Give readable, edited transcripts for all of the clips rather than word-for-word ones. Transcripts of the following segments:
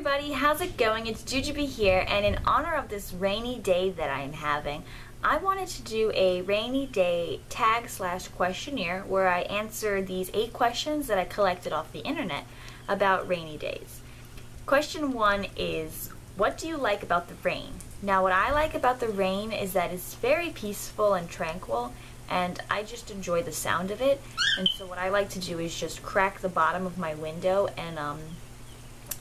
everybody, how's it going? It's Jujubee here, and in honor of this rainy day that I am having, I wanted to do a rainy day tag/questionnaire where I answer these 8 questions that I collected off the internet about rainy days. Question 1 is, what do you like about the rain? Now, what I like about the rain is that it's very peaceful and tranquil, and I just enjoy the sound of it. And so what I like to do is just crack the bottom of my window, and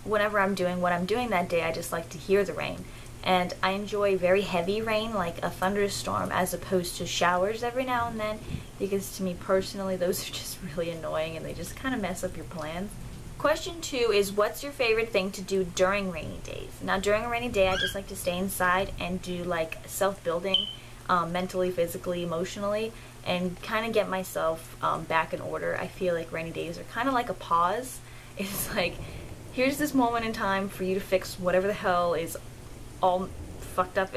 whenever I'm doing what I'm doing that day, I just like to hear the rain. And I enjoy very heavy rain, like a thunderstorm, as opposed to showers every now and then, because to me personally, those are just really annoying and they just kind of mess up your plans. Question 2 is, what's your favorite thing to do during rainy days? Now, during a rainy day, I just like to stay inside and do like self-building, mentally, physically, emotionally, and kind of get myself back in order. I feel like rainy days are kind of like a pause. It's like, here's this moment in time for you to fix whatever the hell is all fucked up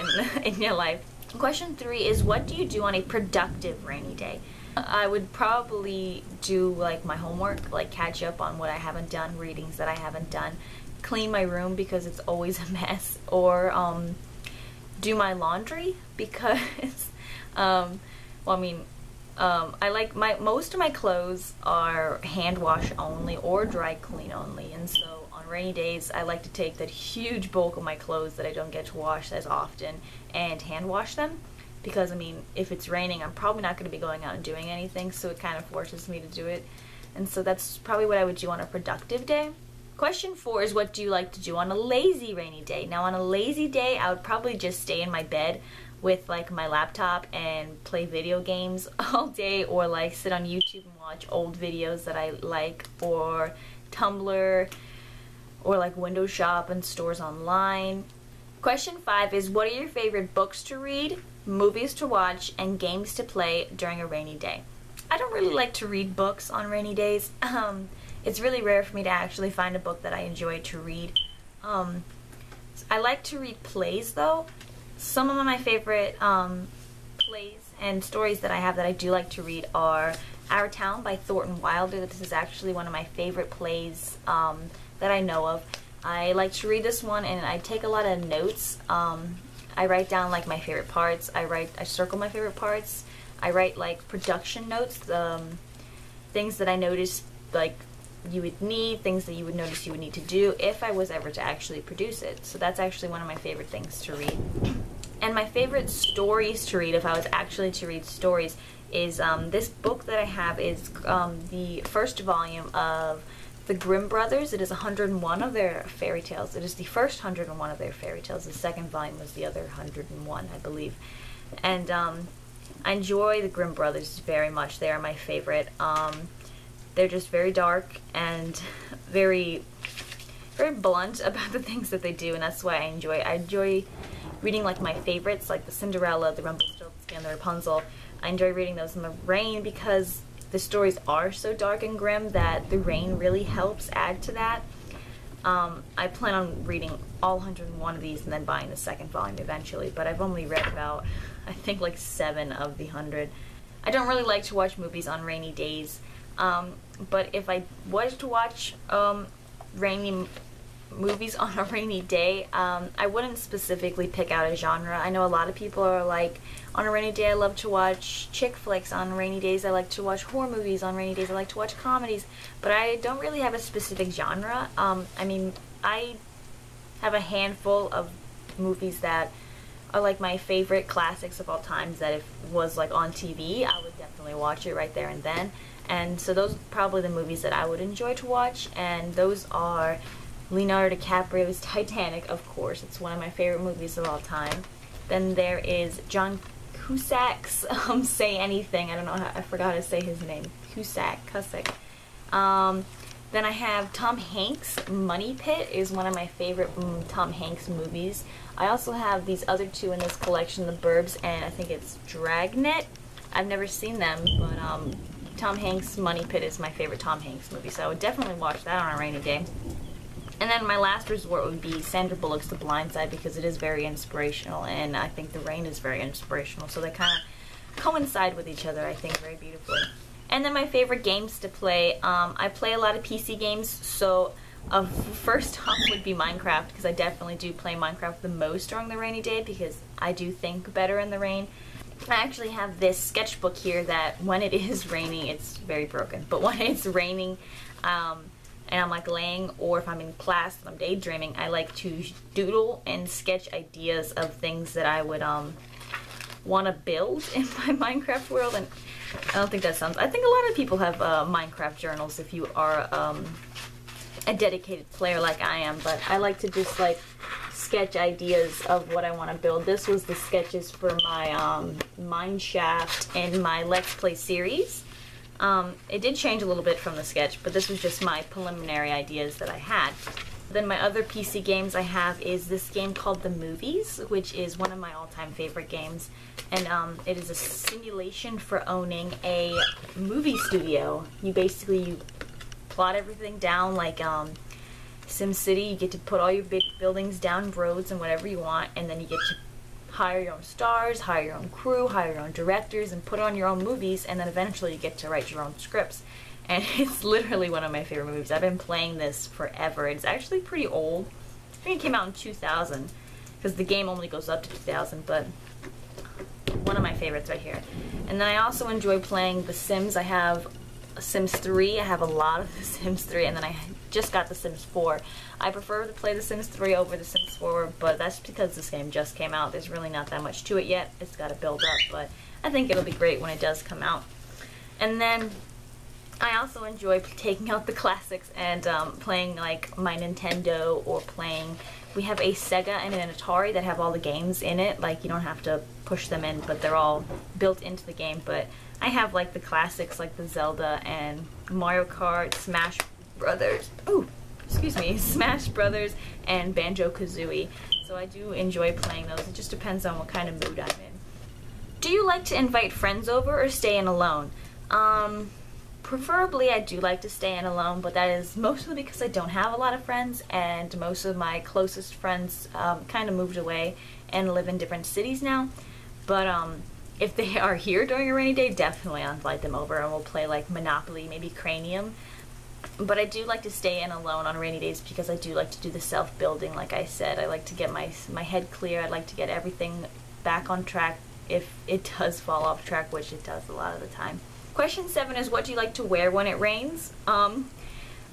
in your life. Question 3 is, what do you do on a productive rainy day? I would probably do like my homework, like catch up on what I haven't done, readings that I haven't done, clean my room because it's always a mess, or do my laundry because I like most of my clothes are hand wash only or dry clean only, and so on rainy days I like to take that huge bulk of my clothes that I don't get to wash as often and hand wash them, because I mean, if it's raining I'm probably not going to be going out and doing anything, so it kind of forces me to do it. And so that's probably what I would do on a productive day. Question 4 is, what do you like to do on a lazy rainy day? Now, on a lazy day, I would probably just stay in my bed with like my laptop and play video games all day, or like sit on YouTube and watch old videos that I like, or Tumblr, or like window shop and stores online. Question 5 is, what are your favorite books to read, movies to watch, and games to play during a rainy day? I don't really like to read books on rainy days. It's really rare for me to actually find a book that I enjoy to read. I like to read plays though. Some of my favorite plays and stories that I have that I do like to read are Our Town by Thornton Wilder. This is actually one of my favorite plays that I know of. I like to read this one and I take a lot of notes. I write down like my favorite parts. I circle my favorite parts. I write like production notes, things that I noticed like you would need, things that you would notice you would need to do if I was ever to actually produce it. So that's actually one of my favorite things to read. And my favorite stories to read, if I was actually to read stories, is this book that I have is the first volume of the Grimm brothers. It is 101 of their fairy tales. It is the first 101 of their fairy tales. The second volume was the other 101, I believe. And I enjoy the Grimm brothers very much. They are my favorite. They're just very dark and very blunt about the things that they do, and that's why I enjoy reading like my favorites, like the Cinderella, the Rumpelstiltskin, the Rapunzel. I enjoy reading those in the rain because the stories are so dark and grim that the rain really helps add to that. I plan on reading all 101 of these and then buying the second volume eventually, but I've only read about, I think, like 7 of the 100. I don't really like to watch movies on rainy days, but if I was to watch rainy movies on a rainy day, I wouldn't specifically pick out a genre. I know a lot of people are like, on a rainy day I love to watch chick flicks, on rainy days I like to watch horror movies, on rainy days I like to watch comedies, but I don't really have a specific genre. I mean, I have a handful of movies that are like my favorite classics of all times that if it was like on TV, I would definitely watch it right there and then. And so those are probably the movies that I would enjoy to watch, and those are Leonardo DiCaprio's Titanic, of course. It's one of my favorite movies of all time. Then there is John Cusack's Say Anything. I don't know how, I forgot how to say his name. Cusack. Then I have Tom Hanks' Money Pit is one of my favorite Tom Hanks movies. I also have these other 2 in this collection, The Burbs and I think it's Dragnet. I've never seen them, but Tom Hanks' Money Pit is my favorite Tom Hanks movie, so I would definitely watch that on a rainy day. And then my last resort would be Sandra Bullock's The Blind Side, because it is very inspirational, and I think The Rain is very inspirational, so they kind of coincide with each other, I think, very beautifully. And then my favorite games to play, I play a lot of PC games, so First off would be Minecraft, because I definitely do play Minecraft the most during the rainy day because I do think better in the rain. I actually have this sketchbook here that when it is raining, it's very broken, but when it's raining and I'm like laying, or if I'm in class and I'm daydreaming, I like to doodle and sketch ideas of things that I would want to build in my Minecraft world. And I don't think that sounds, I think a lot of people have Minecraft journals if you are a dedicated player like I am, but I like to just like sketch ideas of what I want to build. This was the sketches for my Mineshaft and my Let's Play series. It did change a little bit from the sketch, but this was just my preliminary ideas that I had. Then my other PC games I have is this game called The Movies, which is one of my all-time favorite games, and it is a simulation for owning a movie studio. You plot everything down like SimCity. You get to put all your big buildings down, roads, and whatever you want, and then you get to hire your own stars, hire your own crew, hire your own directors, and put on your own movies, and then eventually you get to write your own scripts. And it's literally one of my favorite movies. I've been playing this forever. It's actually pretty old. I think it came out in 2000, because the game only goes up to 2000, but one of my favorites right here. And then I also enjoy playing The Sims. I have Sims 3. I have a lot of The Sims 3, and then I just got The Sims 4. I prefer to play The Sims 3 over The Sims 4, but that's because this game just came out. There's really not that much to it yet. It's got to build up, but I think it'll be great when it does come out. And then I also enjoy taking out the classics and playing like my Nintendo, or playing, we have a Sega and an Atari that have all the games in it. Like, you don't have to push them in, but they're all built into the game. But I have like the classics like the Zelda and Mario Kart, Smash Brothers, Smash Brothers and Banjo-Kazooie. So I do enjoy playing those. It just depends on what kind of mood I'm in. Do you like to invite friends over or stay in alone? Preferably I do like to stay in alone, but that is mostly because I don't have a lot of friends, and most of my closest friends kind of moved away and live in different cities now. But if they are here during a rainy day, definitely I'll invite them over and we'll play like Monopoly, maybe Cranium. But I do like to stay in alone on rainy days because I do like to do the self-building, like I said. I like to get my head clear. I like to get everything back on track if it does fall off track, which it does a lot of the time. Question 7 is, what do you like to wear when it rains? Well,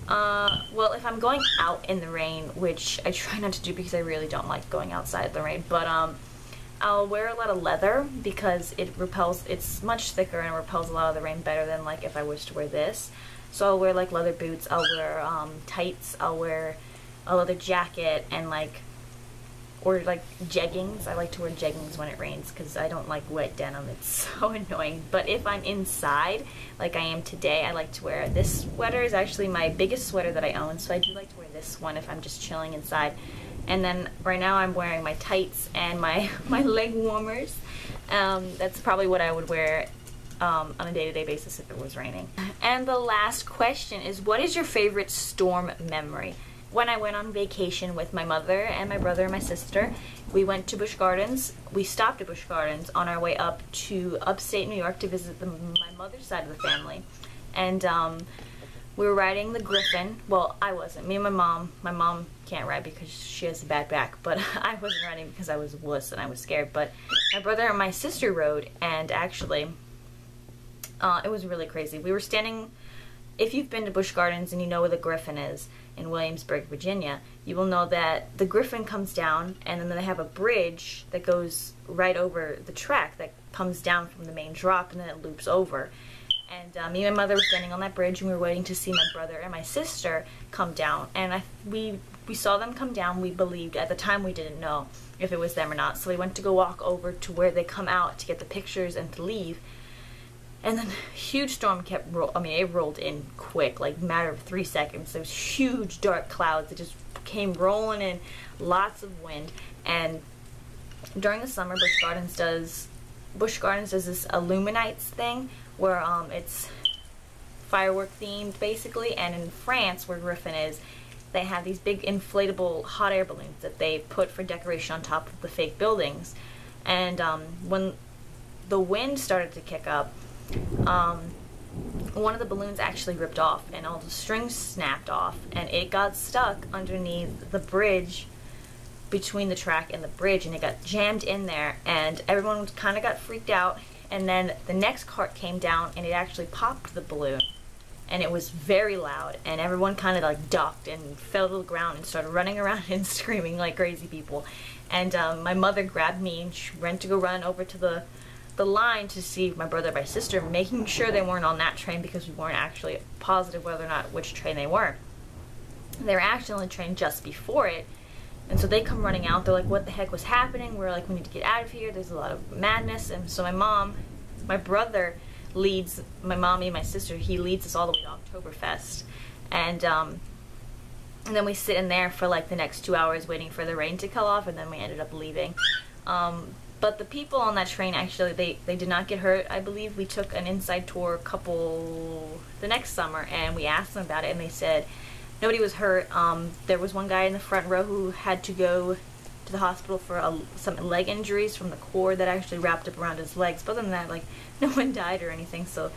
if I'm going out in the rain, which I try not to do because I really don't like going outside in the rain, but I'll wear a lot of leather because it repels, it's much thicker and it repels a lot of the rain better than like if I was to wear this. So I'll wear like leather boots, I'll wear tights, I'll wear a leather jacket, and or jeggings. I like to wear jeggings when it rains because I don't like wet denim. It's so annoying. But if I'm inside, like I am today, I like to wear, this sweater is actually my biggest sweater that I own, so I do like to wear this one if I'm just chilling inside. And then right now I'm wearing my tights and my leg warmers. That's probably what I would wear on a day-to-day basis if it was raining. And the last question is, what is your favorite storm memory? When I went on vacation with my mother and my brother and my sister, we went to Busch Gardens. We stopped at Busch Gardens on our way up to upstate New York to visit my mother's side of the family. And we were riding the Griffin. Well, I wasn't. Me and my mom. My mom can't ride because she has a bad back, but I wasn't riding because I was a wuss and I was scared. But my brother and my sister rode, and actually it was really crazy. We were standing, if you've been to Busch Gardens and you know where the Griffin is in Williamsburg, Virginia, you will know that the Griffin comes down, and then they have a bridge that goes right over the track that comes down from the main drop, and then it loops over. And me and my mother were standing on that bridge, and we were waiting to see my brother and my sister come down. And we saw them come down. We believed, at the time we didn't know if it was them or not, so we went to go walk over to where they come out to get the pictures and to leave. And then a huge storm kept it rolled in quick, like a matter of 3 seconds. There was huge dark clouds that just came rolling in, lots of wind. And during the summer, Busch Gardens does this Illuminates thing where it's firework themed basically. And in France, where Griffin is, they have these big inflatable hot air balloons that they put for decoration on top of the fake buildings. And when the wind started to kick up, one of the balloons actually ripped off and all the strings snapped off, and it got stuck underneath the bridge between the track and the bridge, and it got jammed in there, and everyone kind of got freaked out. And then the next cart came down and it actually popped the balloon, and it was very loud, and everyone kind of like ducked and fell to the ground and started running around and screaming like crazy people. And my mother grabbed me and she went to go run over to the line to see my brother and my sister, making sure they weren't on that train, because we weren't actually positive whether or not which train they were. They were actually on the train just before it, and so they come running out. They're like, what the heck was happening? We're like, we need to get out of here, there's a lot of madness. And so my brother leads my mommy and my sister, he leads us all the way to Oktoberfest, and then we sit in there for like the next 2 hours waiting for the rain to come off, and then we ended up leaving. But the people on that train, actually, they did not get hurt. I believe we took an inside tour couple the next summer, and we asked them about it, and they said nobody was hurt. There was one guy in the front row who had to go to the hospital for some leg injuries from the cord that actually wrapped up around his legs. But other than that, like, no one died or anything. So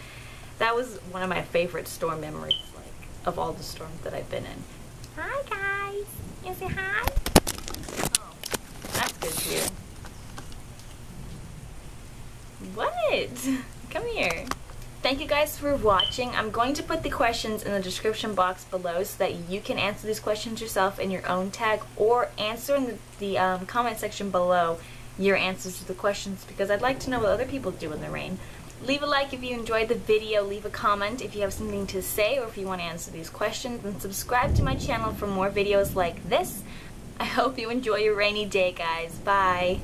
that was one of my favorite storm memories, like, of all the storms that I've been in. Hi guys, you say hi? Oh, that's good too. What? Come here. Thank you guys for watching. I'm going to put the questions in the description box below so that you can answer these questions yourself in your own tag, or answer in the comment section below your answers to the questions, because I'd like to know what other people do in the rain. Leave a like if you enjoyed the video, leave a comment if you have something to say or if you want to answer these questions, and subscribe to my channel for more videos like this. I hope you enjoy your rainy day, guys. Bye.